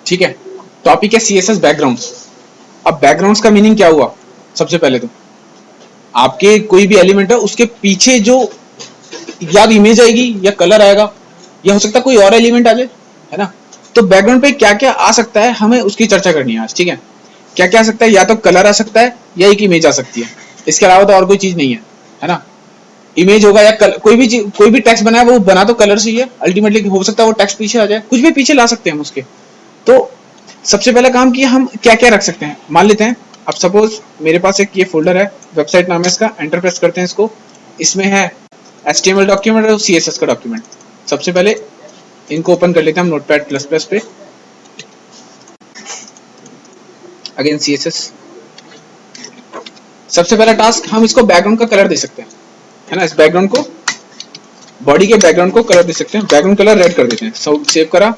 ठीक है। टॉपिक है CSS बैकग्राउंड्स। अब बैकग्राउंड्स का मीनिंग क्या हुआ? सबसे पहले तो आपके कोई भी एलिमेंट है उसके पीछे जो या इमेज आएगी या कलर आएगा या हो सकता है कोई और एलिमेंट आ जाए, है ना। तो बैकग्राउंड पे क्या क्या आ सकता है हमें उसकी चर्चा करनी है आज, ठीक है। क्या क्या आ सकता है? या तो कलर आ सकता है या एक इमेज आ सकती है, इसके अलावा तो और कोई चीज नहीं है ना। इमेज होगा या कोई भी टेक्स्ट बना है वो बना तो कलर से ही है अल्टीमेटली। हो सकता है वो टेक्स्ट पीछे आ जाए, कुछ भी पीछे ला सकते हैं हम उसके। तो सबसे पहला काम कि हम क्या क्या रख सकते हैं, मान लेते हैं अब सपोज मेरे पास एक ये फोल्डर है, वेबसाइट नाम है इसका, एंटर प्रेस करते हैं इसको। इसमें है HTML डॉक्यूमेंट और CSS का डॉक्यूमेंट। सबसे पहले इनको ओपन कर लेते हैं हम Notepad++ पे। Again CSS। सबसे पहला टास्क, हम इसको बैकग्राउंड का कलर दे सकते हैं, है ना। इस बैकग्राउंड को, बॉडी के बैकग्राउंड को कलर दे सकते हैं। बैकग्राउंड कलर रेड कर देते हैं। सेव करा,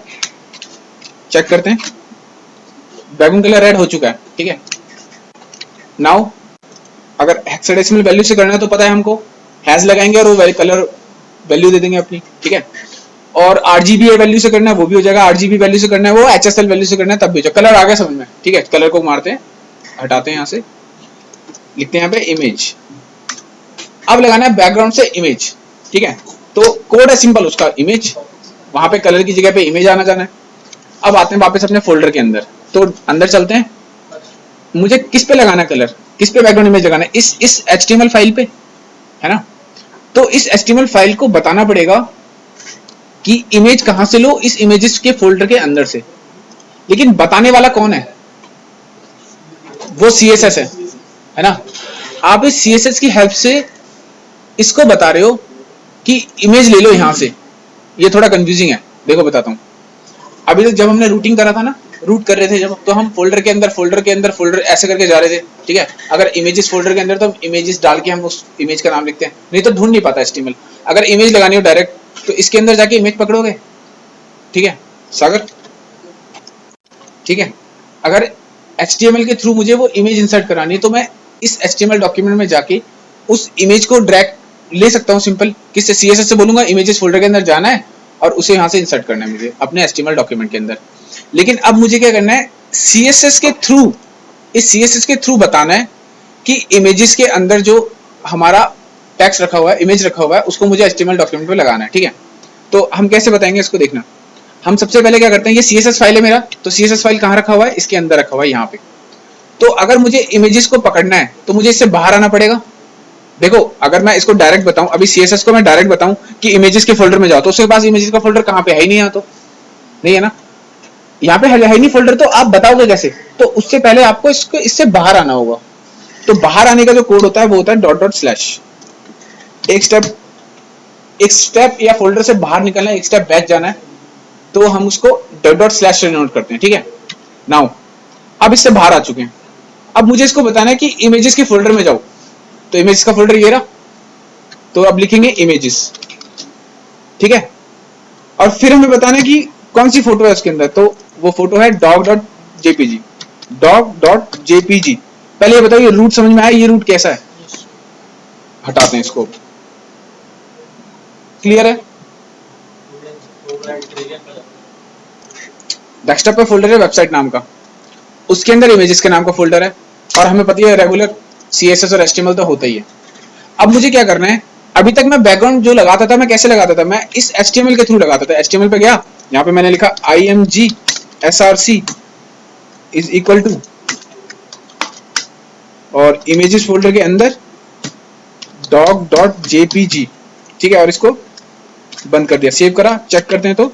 चेक करते हैं, बैकग्राउंड कलर रेड हो चुका है, ठीक है। नाउ अगर हेक्साडेसिमल वैल्यू से करना है तो पता है हमको, हैज लगाएंगे और वो कलर वैल्यू दे देंगे अपनी, ठीक है। और RGB वैल्यू से करना है वो भी हो जाएगा, RGB वैल्यू से करना है वो HSL वैल्यू से करना है तब भी हो जाएगा। कलर आ गया समझ में, ठीक है। कलर को मारते हैं, हटाते हैं यहाँ से, लिखते हैं यहाँ पे इमेज। अब लगाना है बैकग्राउंड से इमेज, ठीक है। तो कोड है सिंपल उसका, इमेज, वहां पे कलर की जगह पे इमेज आना जाना है। अब आते हैं वापस अपने फोल्डर के अंदर, तो अंदर चलते हैं। मुझे किस पे लगाना है कलर, किस पे बैकग्राउंड इमेज लगाना है? इस HTML फाइल पे, है ना। तो इस HTML फाइल को बताना पड़ेगा कि इमेज कहां से लो, इस इमेजेस के फोल्डर के अंदर से। लेकिन बताने वाला कौन है? वो CSS है ना। आप इस CSS की हेल्प से इसको बता रहे हो कि इमेज ले लो यहां से। ये थोड़ा कंफ्यूजिंग है, देखो बताता हूं। अभी तक जब हमने रूटिंग करा था ना, रूट कर रहे थे जब, तो हम फोल्डर के अंदर फोल्डर ऐसे करके जा रहे थे, ठीक है। अगर इमेजेस फोल्डर के अंदर तो इमेजेस डाल के हम उस इमेज का नाम लिखते हैं, नहीं तो ढूंढ नहीं पाता HTML। अगर इमेज लगानी हो डायरेक्ट तो इसके अंदर जाके इमेज पकड़ोगे, ठीक है सागर, ठीक है। अगर HTML के थ्रू मुझे वो इमेज इंसर्ट करानी है तो मैं इस HTML डॉक्यूमेंट में जाके उस इमेज को ड्रैग ले सकता हूँ सिंपल। किससे? CSS से बोलूंगा इमेजेस फोल्डर के अंदर जाना है और उसे यहाँ से इंसर्ट करना है मुझे अपने HTML डॉक्यूमेंट के अंदर। लेकिन अब मुझे क्या करना है, CSS के थ्रू, इस CSS के थ्रू बताना है कि इमेजेस के अंदर जो हमारा टेक्स्ट रखा हुआ है, इमेज रखा हुआ है, उसको मुझे HTML डॉक्यूमेंट पे लगाना है, ठीक है। तो हम कैसे बताएंगे इसको, देखना। हम सबसे पहले क्या करते हैं, ये CSS फाइल है मेरा, तो CSS फाइल कहाँ रखा हुआ है? इसके अंदर रखा हुआ है, यहाँ पे। तो अगर मुझे इमेजेस को पकड़ना है तो मुझे इससे बाहर आना पड़ेगा। देखो अगर मैं इसको डायरेक्ट बताऊं, अभी CSS को मैं डायरेक्ट बताऊं कि इमेजेस के फोल्डर में जाओ, तो उसके पास इमेजेस का फोल्डर कहाँ पे है ही नहीं, यहाँ तो नहीं है ना, यहाँ पे है नहीं फोल्डर, तो आप बताओगे कैसे? तो उससे पहले आपको इसको इससे बाहर आना होगा। तो बाहर आने का जो कोड होता है वो होता है ./। एक स्टेप या फोल्डर से बाहर निकलना है, एक स्टेप बैक जाना है, तो हम उसको .// से नोट करते हैं, ठीक है। नाउ अब इससे बाहर आ चुके हैं। अब मुझे इसको बताना है कि इमेजेस के फोल्डर में जाओ, तो इमेजेस का फोल्डर ये रहा, तो अब लिखेंगे इमेजेस, ठीक है। और फिर हमें बताना है कि कौन सी फोटो है उसके अंदर, तो वो फोटो है dog.jpg। dog.jpg। पहले ये बताओ, ये रूट समझ में आया? ये रूट कैसा है? हटाते हैं इसको, क्लियर है? डेस्कटॉप पे फोल्डर है वेबसाइट नाम का, उसके अंदर इमेजेस के नाम का फोल्डर है, और हमें पता है रेगुलर CSS और HTML तो होता ही है। अब मुझे क्या करना है, अभी तक मैं बैकग्राउंड जो लगाता था, मैं कैसे लगाता था? मैं इस HTML के थ्रू लगाता था। HTML पे गया, यहाँ पे मैंने लिखा img src is equal to, और इमेजेस फोल्डर के अंदर dog.jpg, ठीक है, और इसको बंद कर दिया, सेव करा, चेक करते हैं तो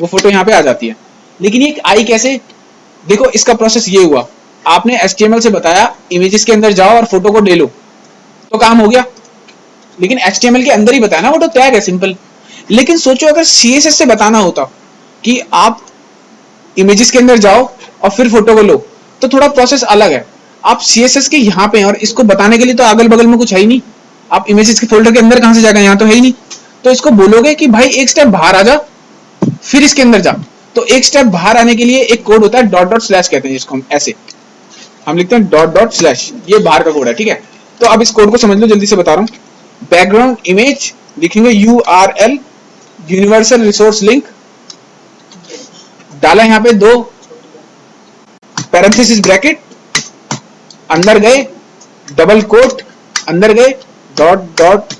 वो फोटो यहाँ पे आ जाती है। लेकिन ये आई कैसे? देखो इसका प्रोसेस ये हुआ, आपने HTML से बताया इमेजेस के अंदर जाओ और फोटो को ले लो, तो काम हो गया। लेकिन HTML के अंदर ही बताया ना, वो तो टैग है सिंपल। लेकिन सोचो अगर CSS से बताना होता कि आप इमेजेस के अंदर जाओ और फिर फोटो को लो, तो थोड़ा प्रोसेस अलग है। आप CSS के यहाँ पे हैं और इसको बताने के लिए तो अगल बगल में कुछ है ही नहीं, आप इमेजेस के फोल्डर के अंदर कहां से जाएगा? यहाँ तो है ही नहीं। तो इसको बोलोगे कि भाई एक स्टेप बाहर आ जा, फिर इसके अंदर जा। तो एक स्टेप बाहर आने के लिए एक कोड होता है .// कहते हैं जिसको हम ऐसे हम लिखते हैं .// ये बाहर का कोड है, ठीक है। तो अब इस कोड को समझ लो, जल्दी से बता रहा हूं। बैकग्राउंड इमेज लिखेंगे URL यूनिवर्सल रिसोर्स लिंक डाला यहाँ पे 2 पैरेंथेसिस ब्रैकेट, अंदर गए डबल कोट, अंदर गए डॉट डॉट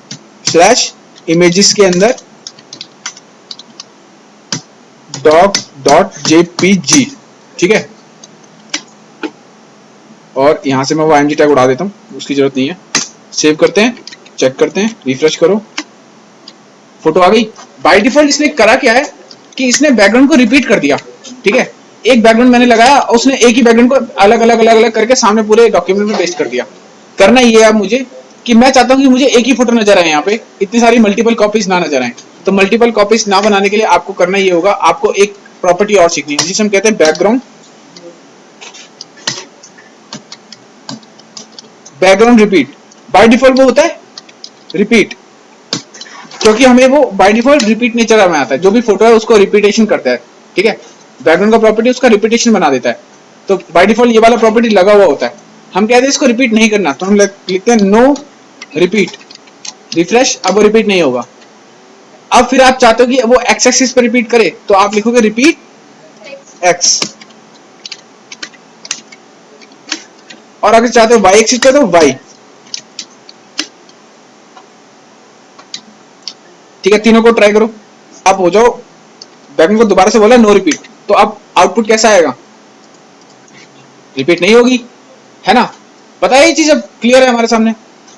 स्लैश इमेजेस के अंदर डॉट डॉट जेपीजी, ठीक है। और यहां से मैं वो IMG टैग उड़ा देता हूं, उसकी जरूरत नहीं है। सेव करते हैं, चेक करते हैं, रिफ्रेश करो, फोटो आ गई। बाय डिफॉल्ट इसने करा क्या है कि इसने बैकग्राउंड को रिपीट कर दिया, ठीक है। एक बैकग्राउंड मैंने लगाया, उसने एक ही बैकग्राउंड को अलग अलग अलग अलग करके सामने पूरे डॉक्यूमेंट में पेस्ट कर दिया। करना ये है मुझे कि मैं चाहता हूं कि मुझे एक ही फोटो नजर आए, यहाँ पे इतनी सारी मल्टीपल कॉपीज ना नजर आए। तो मल्टीपल कॉपीज ना बनाने के लिए आपको करना ये होगा, आपको एक प्रॉपर्टी और सीखनी है जिसे हम कहते हैं बैकग्राउंड रिपीट। बाय डिफॉल्ट वो होता है रिपीट, क्योंकि हमें वो बाय डिफॉल्ट रिपीट नेचर में आता है, जो भी फोटो है उसको रिपीटेशन करता है, ठीक है। बैकग्राउंड का प्रॉपर्टी उसका रिपीटेशन बना देता है, तो बाय डिफॉल्ट ये वाला प्रॉपर्टी लगा हुआ होता है। हम कहते हैं इसको रिपीट नहीं करना, तो हम लिखते हैं नो रिपीट, रिफ्रेश, अब वो रिपीट नहीं होगा। अब फिर आप चाहते हो कि वो एक्स एक्सिस पर रिपीट करे, तो आप लिखोगे रिपीट एक्स, और अगर चाहते हो वाई एक्सिस पे तो वाई, ठीक है। तीनों को ट्राई करो, अब हो जाओ। बैकग्राउंड को दोबारा से बोला नो रिपीट, तो अब आउटपुट कैसा आएगा, रिपीट नहीं होगी, है ना। पता है ये चीज अब क्लियर है हमारे सामने।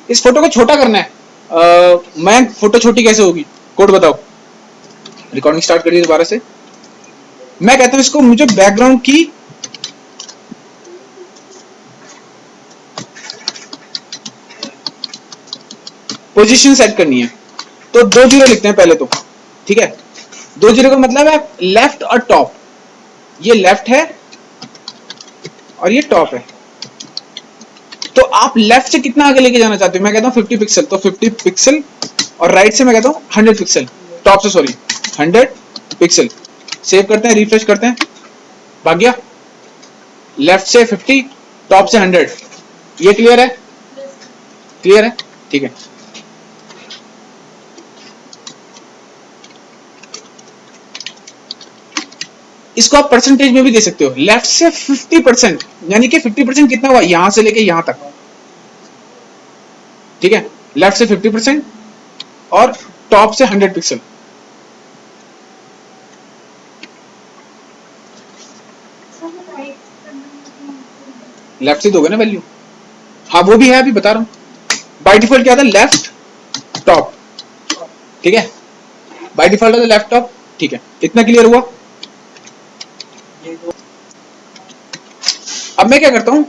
इस फोटो को छोटा करना है, मैं फोटो छोटी कैसे होगी, कोड बताओ। रिकॉर्डिंग स्टार्ट करिए दोबारा से। मैं कहता हूं इसको, मुझे बैकग्राउंड की पोजीशन सेट करनी है, तो 2 जीरो लिखते हैं पहले तो, ठीक है। 2 जीरो का मतलब है लेफ्ट और टॉप, ये लेफ्ट है और ये टॉप है। तो आप लेफ्ट से कितना आगे लेके जाना चाहते हो, मैं कहता हूं 50 पिक्सल, तो 50 पिक्सल, और राइट से मैं कहता हूं 100 पिक्सल, टॉप से सॉरी 100 पिक्सल। सेव करते हैं, रिफ्रेश करते हैं, भाग गया। लेफ्ट से 50, टॉप से 100, ये क्लियर है, क्लियर है, ठीक है। इसको आप परसेंटेज में भी दे सकते हो, लेफ्ट से 50%, यानी कि 50% कितना हुआ, यहां से लेके यहां तक, ठीक है। लेफ्ट से 50% और टॉप से 100 पिक्सल। लेफ्ट से दोगे ना वैल्यू, हाँ वो भी है, अभी बता रहा हूं। बाय डिफॉल्ट क्या था, लेफ्ट टॉप, ठीक है। बाय डिफॉल्ट था लेफ्ट टॉप, ठीक है। इतना क्लियर हुआ। अब मैं क्या करता हूं,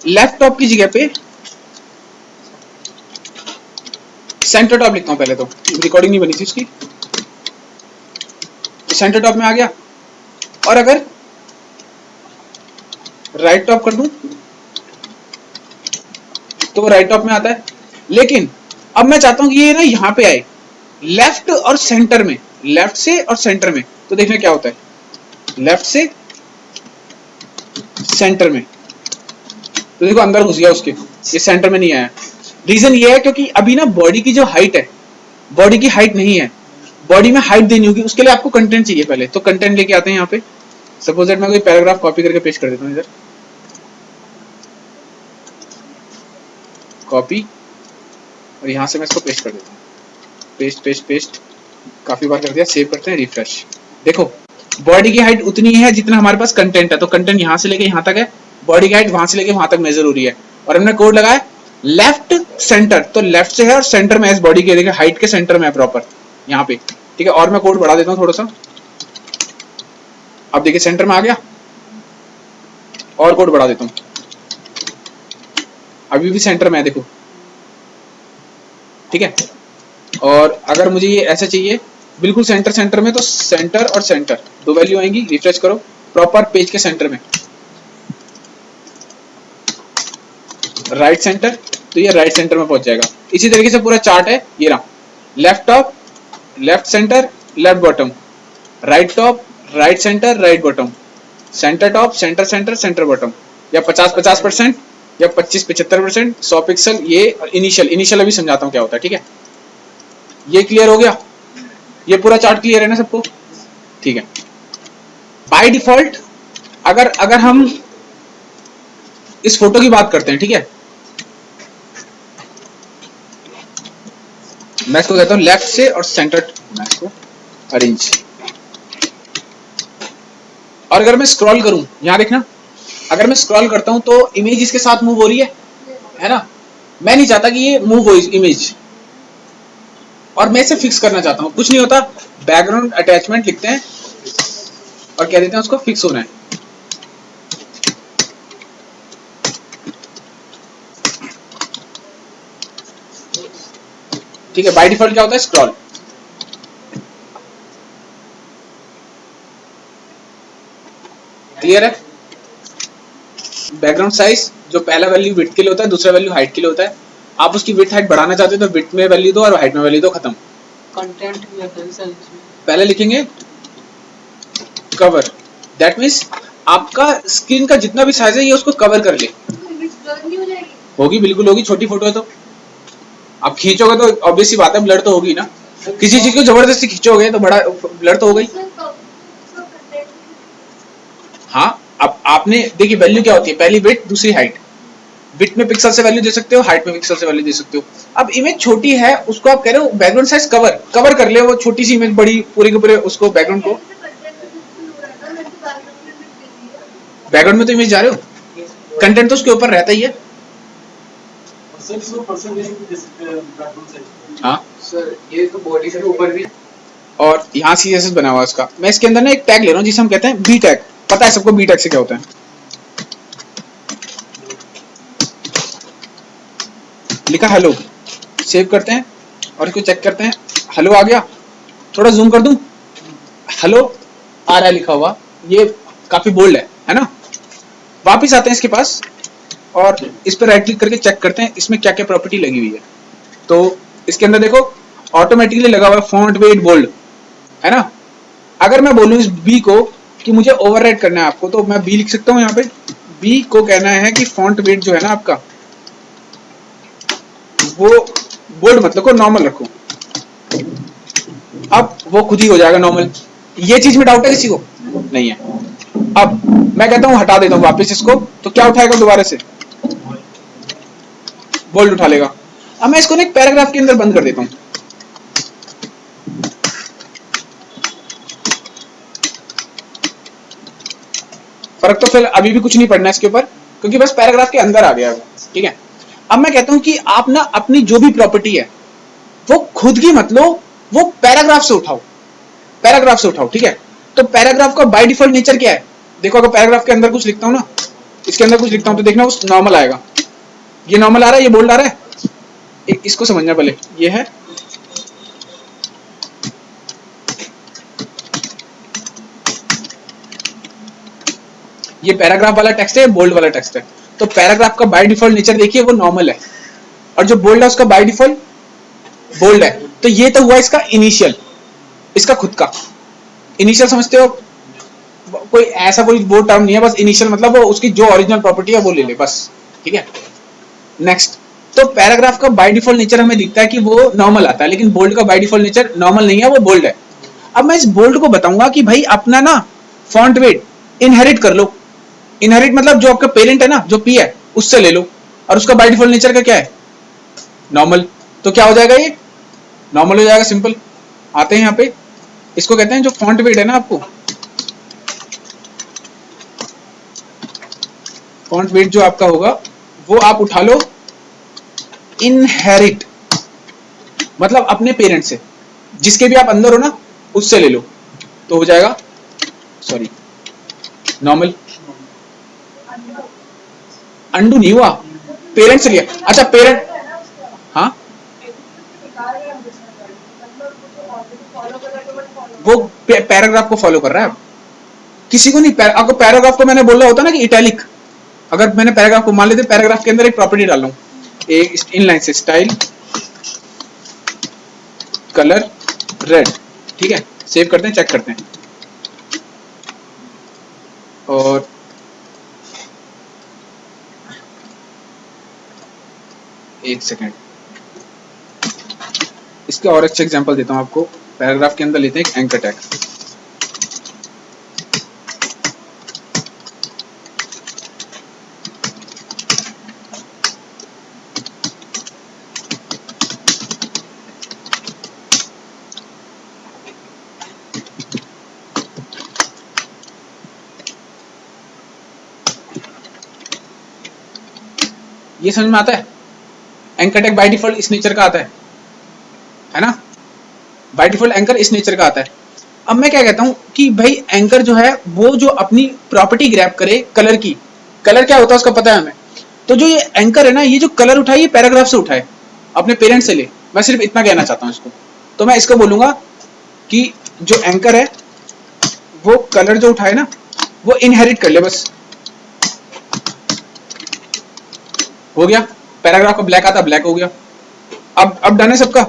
लेफ्ट टॉप की जगह पे सेंटर टॉप लिखता हूं पहले, तो रिकॉर्डिंग नहीं बनी थी उसकी, तो सेंटर टॉप में आ गया। और अगर राइट टॉप कर दूं तो वो राइट टॉप में आता है, लेकिन अब मैं चाहता हूं कि ये ना यहां पे आए, लेफ्ट और सेंटर में, लेफ्ट से और सेंटर में। तो देखना क्या होता है, लेफ्ट से सेंटर में, तो देखो अंदर घुस गया उसके, ये सेंटर में नहीं आया। रीजन ये है क्योंकि अभी ना बॉडी की जो हाइट है, बॉडी की हाइट नहीं है, बॉडी में हाइट देनी होगी, उसके लिए आपको कंटेंट चाहिए पहले, तो कंटेंट लेके आते हैं यहाँ पे। सपोज दैट मैं कोई पैराग्राफ कॉपी करके पेस्ट कर देता हूँ इधर, कॉपी, और यहाँ से मैं इसको पेस्ट कर देता हूँ, पेस्ट पेस्ट पेस्ट, काफी बार कर दिया। सेव करते हैं, रिफ्रेश। देखो बॉडी की हाइट उतनी है जितना हमारे पास कंटेंट है, तो कंटेंट यहाँ से लेके यहाँ तक है, बॉडी की हाइट वहां से लेके वहां तक मेजर हो रही है। और हमने कोड लगाया लेफ्ट सेंटर, तो लेफ्ट से है और सेंटर में है, इस बॉडी के देखिए हाइट के सेंटर में है प्रॉपर यहाँ पे, ठीक है। और मैं कोड बढ़ा देता हूँ थोड़ा सा, अब देखिए सेंटर में आ गया, और कोड बढ़ा देता हूँ, अभी भी सेंटर में है देखो, ठीक है। और अगर मुझे ये ऐसा चाहिए बिल्कुल सेंटर सेंटर में, तो सेंटर और सेंटर 2 वैल्यू आएंगी, रिफ्रेश करो, प्रॉपर पेज के सेंटर में। राइट सेंटर, तो ये राइट सेंटर में पहुंच जाएगा। इसी तरीके से पूरा चार्ट है, ये रहा, left top, left centre, left bottom, right top, right centre, right bottom, centre top, centre centre, centre bottom, या 50-50% या 25-75%, 100 पिक्सल, ये इनिशियल, इनिशियल अभी समझाता हूँ क्या होता है, ठीक है। ये क्लियर हो गया, ये पूरा चार्ट क्लियर है ना सबको, ठीक है। बाय डिफॉल्ट अगर अगर हम इस फोटो की बात करते हैं, ठीक है, मैं इसको कहता हूं लेफ्ट से और सेंटर, मैं इसको अरेंज। और अगर मैं स्क्रॉल करूं, यहां देखना, अगर मैं स्क्रॉल करता हूं तो इमेज इसके साथ मूव हो रही है ना। मैं नहीं चाहता कि ये मूव हो इमेज, और मैं इसे फिक्स करना चाहता हूं। कुछ नहीं होता, बैकग्राउंड अटैचमेंट लिखते हैं और कह देते हैं उसको फिक्स होना है। ठीक है, बाय डिफॉल्ट क्या होता है, स्क्रॉल। क्लियर है। बैकग्राउंड साइज जो पहला वैल्यू विड्थ के लिए होता है, दूसरा वैल्यू हाइट के लिए होता है। आप उसकी विड्थ हाइट बढ़ाना चाहते हो तो विड्थ में वैल्यू दो और हाइट में वैल्यू दो, खत्म। कंटेंट भी आता है सर, पहले लिखेंगे कवर, दैट मीन्स आपका स्क्रीन का जितना भी साइज है ये उसको कवर कर ले। होगी, बिल्कुल होगी, छोटी फोटो है तो आप खींचोगे तो ऑब्वियस सी बात है ब्लर तो होगी ना। किसी चीज को जबरदस्ती खींचोगे तो बड़ा ब्लर तो हो गई। हाँ, अब आपने देखिए वैल्यू क्या होती है, पहली विड्थ दूसरी हाइट। विड्थ में पिक्सल से वैल्यू दे सकते हो, हाइट में पिक्सल से वैल्यू दे सकते हो। अब इमेज छोटी है, उसको आप कह रहे हो बैकग्राउंड साइज कवर कवर कर ले, वो छोटी सी इमेज बड़ी पूरी के पूरे उसको बैकग्राउंड को, बैकग्राउंड में तो इमेज जा रहे हो, कंटेंट तो उसके ऊपर रहता ही है। हाँ सर ये तो बॉडी से ऊपर भी, और यहाँ CSS बना हुआ है उसका। मैं इसके अंदर ना एक टैग ले रहा हूँ जिसे हम कहते हैं बी टैग। पता है सबको बी टैग से क्या होता है। लिखा हेलो, सेव करते हैं और इसको चेक करते हैं। हेलो आ गया, थोड़ा जूम कर दूं, हेलो आ रहा है लिखा हुआ, ये काफी बोल्ड है ना। वापिस आते हैं इसके पास और इस पर राइट क्लिक करके चेक करते हैं इसमें क्या क्या प्रॉपर्टी लगी हुई है। तो इसके अंदर देखो ऑटोमेटिकली लगा हुआ है फॉन्ट वेट बोल्ड, है ना। अगर मैं बोलूं इस बी को कि मुझे ओवरराइट करना है आपको, तो मैं बी लिख सकता हूं। यहाँ पे बी को कहना है कि फॉन्ट वेट जो है ना आपका, वो बोल्ड मतलब को नॉर्मल रखो। अब वो खुद ही हो जाएगा नॉर्मल। ये चीज में डाउट है किसी को? नहीं है। अब मैं कहता हूं हटा देता हूं वापस इसको, तो क्या उठाएगा दोबारा से, बोल्ड उठा लेगा। अब मैं इसको ना एक पैराग्राफ के अंदर बंद कर देता हूं। फर्क तो फिर अभी भी कुछ नहीं पड़ना इसके ऊपर, क्योंकि बस पैराग्राफ के अंदर आ गया है, ठीक है। अब मैं कहता हूं कि आप ना अपनी जो भी प्रॉपर्टी है वो खुद की मत लो, वो पैराग्राफ से उठाओ, पैराग्राफ से उठाओ, ठीक है। तो पैराग्राफ का बाय डिफॉल्ट नेचर क्या है, देखो अगर पैराग्राफ के अंदर कुछ लिखता हूं ना, इसके अंदर कुछ लिखता हूं तो देखना वो नॉर्मल आएगा। ये नॉर्मल आ रहा है, ये बोल्ड आ रहा है, इसको समझना पहले। ये है ये पैराग्राफ वाला टेक्स्ट है, बोल्ड वाला टेक्स्ट है। तो पैराग्राफ का बाय डिफॉल्ट नेचर देखिए वो नॉर्मल है, और जो बोल्ड है उसका बाय डिफॉल्ट बोल्ड है। तो ये तो हुआ इसका इनिशियल, इसका खुद का इनिशियल। समझते हो, कोई ऐसा कोई वो टर्म नहीं है, बस इनिशियल मतलब वो उसकी जो ओरिजिनल प्रॉपर्टी है वो ले ले बस, ठीक है। नेक्स्ट, तो पैराग्राफ का बाय डिफॉल्ट नेचर हमें दिखता है कि वो नॉर्मल आता है, लेकिन बोल्ड का बाय डिफॉल्ट नेचर नॉर्मल नहीं है, वो बोल्ड है। अब मैं इस बोल्ड को बताऊंगा कि भाई अपना ना फॉन्ट वेट इनहेरिट कर लो। इनहेरिट मतलब जो आपका पेरेंट है ना, जो पी है उससे ले लो, और उसका बाय डिफॉल्ट नेचर का क्या है, नॉर्मल। तो क्या हो जाएगा, ये नॉर्मल हो जाएगा, सिंपल। आते हैं यहाँ पे, इसको कहते हैं जो फॉन्ट वेट है ना, आपको फॉन्ट वेट जो आपका होगा वो आप उठा लो इनहेरिट, मतलब अपने पेरेंट से, जिसके भी आप अंदर हो ना उससे ले लो, तो हो जाएगा, सॉरी नॉर्मल। अंडू नहीं हुआ, पेरेंट से लिया। अच्छा पेरेंट, हाँ वो पैराग्राफ को फॉलो कर रहा है, किसी को नहीं। आपको पैराग्राफ को मैंने बोला होता ना कि इटैलिक, अगर मैंने पैराग्राफ को मान लेते, पैराग्राफ के अंदर एक प्रॉपर्टी डाल रहा हूं, एक इनलाइन से स्टाइल कलर रेड, ठीक है। सेव करते हैं, चेक करते हैं, और एक सेकेंड, इसके और अच्छे एग्जांपल देता हूं आपको। पैराग्राफ के अंदर लेते हैं एक एंकर टैग, ये समझ में आता है? एंकर टैग बाय डिफॉल्ट इस नेचर का आता है ना? बाय डिफॉल्ट एंकर इस नेचर का आता है। अब मैं क्या कहता हूं कि भाई एंकर जो है वो जो अपनी प्रॉपर्टी ग्रैब करे कलर की, कलर क्या होता है उसका पता है हमें, तो जो ये एंकर है ना, ये जो कलर उठाए ये पैराग्राफ से उठाए, अपने पेरेंट्स से ले। मैं सिर्फ इतना कहना चाहता हूं इसको। तो मैं इसको बोलूंगा कि जो एंकर है वो कलर जो उठाए ना वो इनहेरिट कर ले, बस हो गया। पैराग्राफ का ब्लैक आता, ब्लैक हो गया। अब डन है सबका।